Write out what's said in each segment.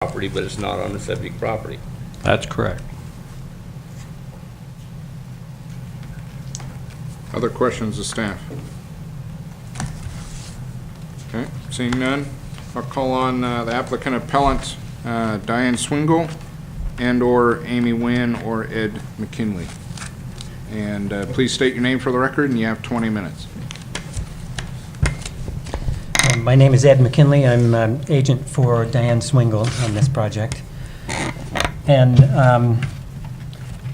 property, but it's not on the subject property. That's correct. Other questions of staff? Okay, seeing none, I'll call on the applicant appellant, Diane Swingle, and/or Amy Nguyen or Ed McKinley. And please state your name for the record, and you have 20 minutes. My name is Ed McKinley. I'm agent for Diane Swingle on this project. And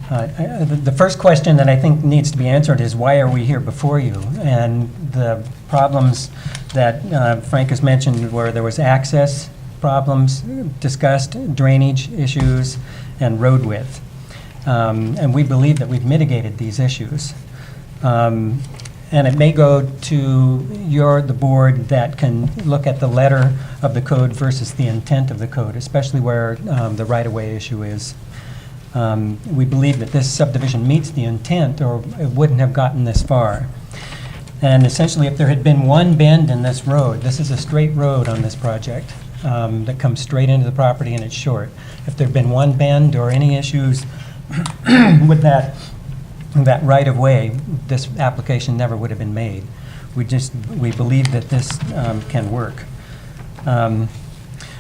the first question that I think needs to be answered is, why are we here before you? And the problems that Frank has mentioned, where there was access problems discussed, drainage issues, and road width. And we believe that we've mitigated these issues. And it may go to the board that can look at the letter of the code versus the intent of the code, especially where the right-of-way issue is. We believe that this subdivision meets the intent, or it wouldn't have gotten this far. And essentially, if there had been one bend in this road, this is a straight road on this project that comes straight into the property, and it's short. If there had been one bend or any issues with that right-of-way, this application never would have been made. We believe that this can work.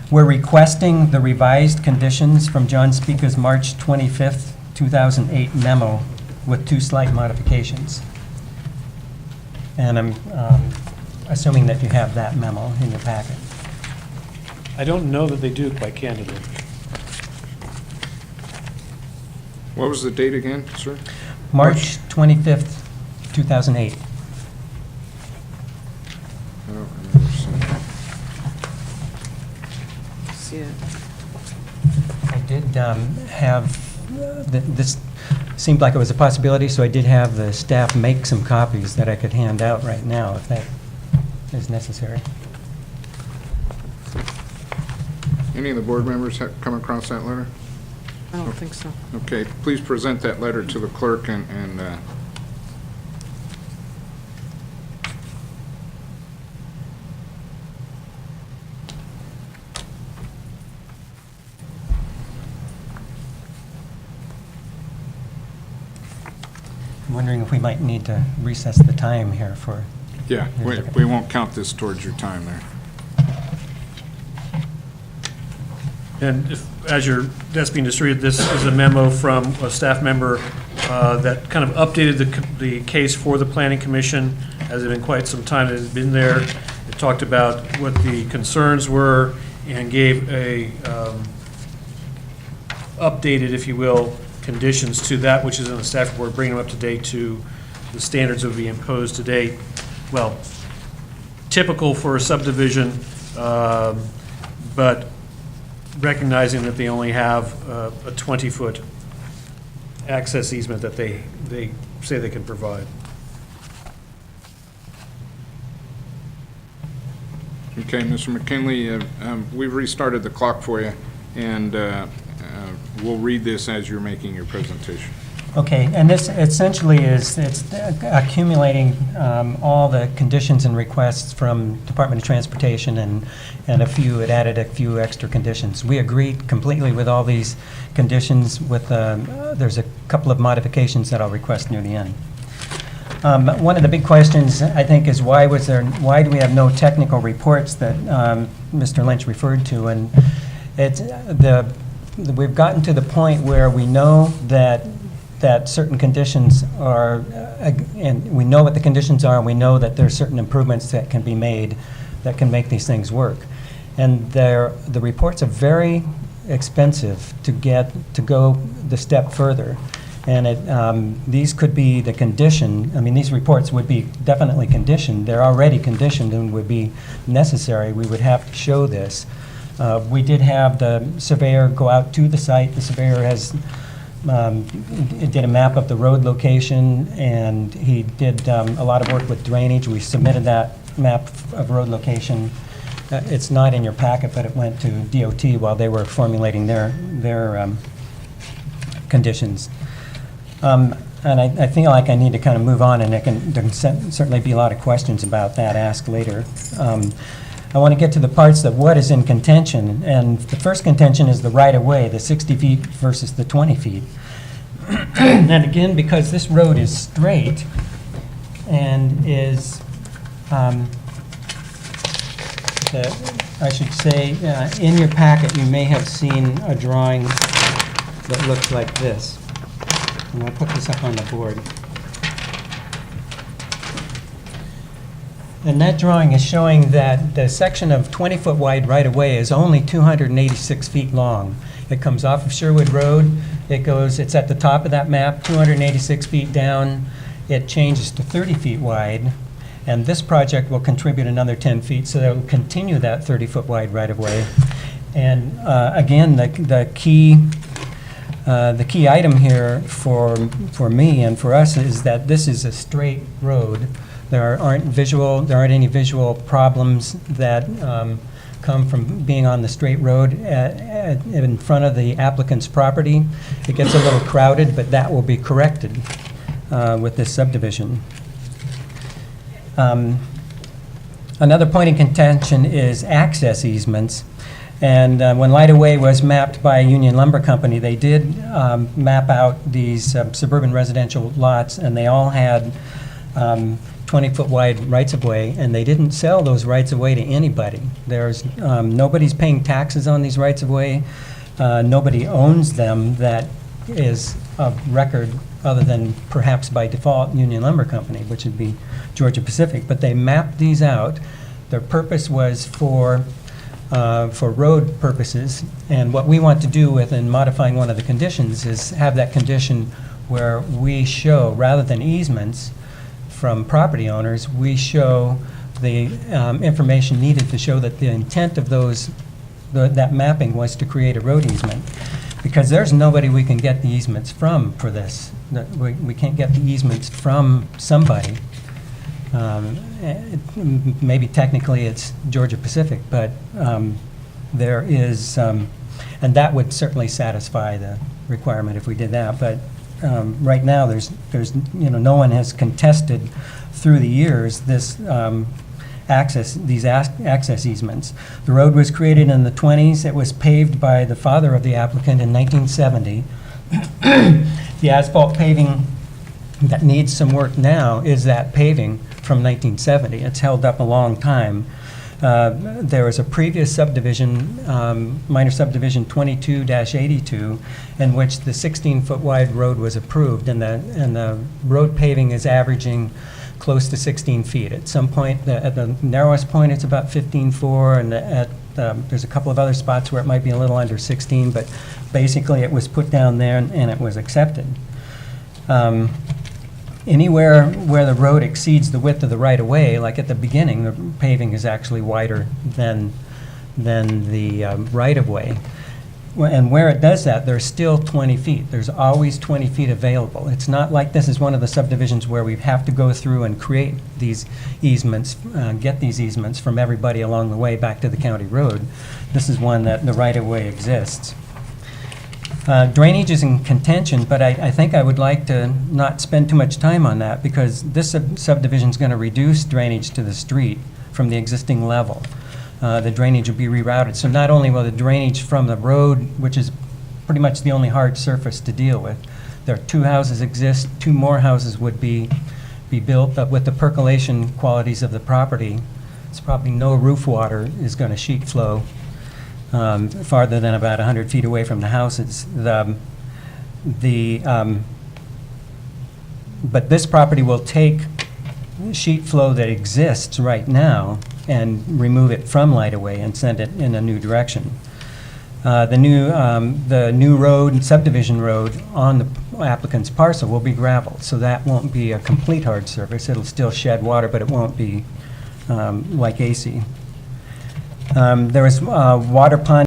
We're requesting the revised conditions from John Speaka's March 25th, 2008 memo with 2 slight modifications. And I'm assuming that you have that memo in your packet. I don't know that they do, quite candidly. What was the date again, sir? March 25th, 2008. I don't remember seeing that. See it. I did have, this seemed like it was a possibility, so I did have the staff make some copies that I could hand out right now, if that is necessary. Any of the board members have come across that letter? I don't think so. Okay, please present that letter to the clerk and I'm wondering if we might need to recess the time here for... yeah, we won't count this towards your time there. And as your desk being distributed, this is a memo from a staff member that kind of updated the case for the Planning Commission, as it had been quite some time that it had been there. It talked about what the concerns were and gave a updated, if you will, conditions to that which is in the staff report, bringing them up to date to the standards that would be imposed to date. Well, typical for a subdivision, but recognizing that they only have a 20-foot access easement that they say they can provide. Okay, Mr. McKinley, we've restarted the clock for you, and we'll read this as you're making your presentation. Okay, and this essentially it's accumulating all the conditions and requests from Department of Transportation, and it added a few extra conditions. We agreed completely with all these conditions. With there's a couple of modifications that I'll request near the end. One of the big questions, I think, is why do we have no technical reports that Mr. Lynch referred to? And we've gotten to the point where we know that certain conditions are, and we know what the conditions are, and we know that there are certain improvements that can be made that can make these things work. And the reports are very expensive to go the step further. And these could be the condition. I mean, these reports would be definitely conditioned. They're already conditioned and would be necessary. We would have to show this. We did have the surveyor go out to the site. The surveyor did a map of the road location, and he did a lot of work with drainage. We submitted that map of road location. It's not in your packet, but it went to DOT while they were formulating their conditions. And I feel like I need to kind of move on, and there can certainly be a lot of questions about that asked later. I want to get to the parts that what is in contention. And the first contention is the right-of-way, the 60 feet versus the 20 feet. And again, because this road is straight and is, I should say, in your packet, you may have seen a drawing that looks like this. And I'll put this up on the board. And that drawing is showing that the section of 20-foot wide right-of-way is only 286 feet long. It comes off of Sherwood Road. It's at the top of that map, 286 feet down. It changes to 30 feet wide. And this project will contribute another 10 feet, so that will continue that 30-foot wide right-of-way. And again, the key item here for me and for us is that this is a straight road. There aren't any visual problems that come from being on the straight road in front of the applicant's property. It gets a little crowded, but that will be corrected with this subdivision. Another point in contention is access easements. And when Light-O-Way was mapped by Union Lumber Company, they did map out these suburban residential lots, and they all had 20-foot wide rights-of-way, and they didn't sell those rights-of-way to anybody. Nobody's paying taxes on these rights-of-way. Nobody owns them that is of record other than perhaps by default Union Lumber Company, which would be Georgia Pacific. But they mapped these out. Their purpose was for road purposes. And what we want to do in modifying one of the conditions is have that condition where we show, rather than easements from property owners, we show the information needed to show that the intent of that mapping was to create a road easement. Because there's nobody we can get the easements from for this. We can't get the easements from somebody. Maybe technically it's Georgia Pacific, but there is, and that would certainly satisfy the requirement if we did that. But right now, there's no one has contested through the years this these access easements. The road was created in the 20s. It was paved by the father of the applicant in 1970. The asphalt paving that needs some work now is that paving from 1970. It's held up a long time. There was a previous subdivision, minor subdivision 22-82, in which the 16-foot wide road was approved, and the road paving is averaging close to 16 feet. At some point, at the narrowest point, it's about 15.4, and there's a couple of other spots where it might be a little under 16, but basically it was put down there and it was accepted. Anywhere where the road exceeds the width of the right-of-way, like at the beginning, the paving is actually wider than the right-of-way. And where it does that, there's still 20 feet. There's always 20 feet available. It's not like this is one of the subdivisions where we have to go through and create these easements, get these easements from everybody along the way back to the county road. This is one that the right-of-way exists. Drainage is in contention, but I think I would like to not spend too much time on that because this subdivision is going to reduce drainage to the street from the existing level. The drainage will be rerouted. So not only will the drainage from the road, which is pretty much the only hard surface to deal with, there are 2 houses exist, 2 more houses would be built, but with the percolation qualities of the property, it's probably no roof water is going to sheet flow farther than about 100 feet away from the houses. But this property will take sheet flow that exists right now and remove it from Light-O-Way and send it in a new direction. The new road, subdivision road on the applicant's parcel will be gravel, so that won't be a complete hard surface. It'll still shed water, but it won't be like AC. There was water pond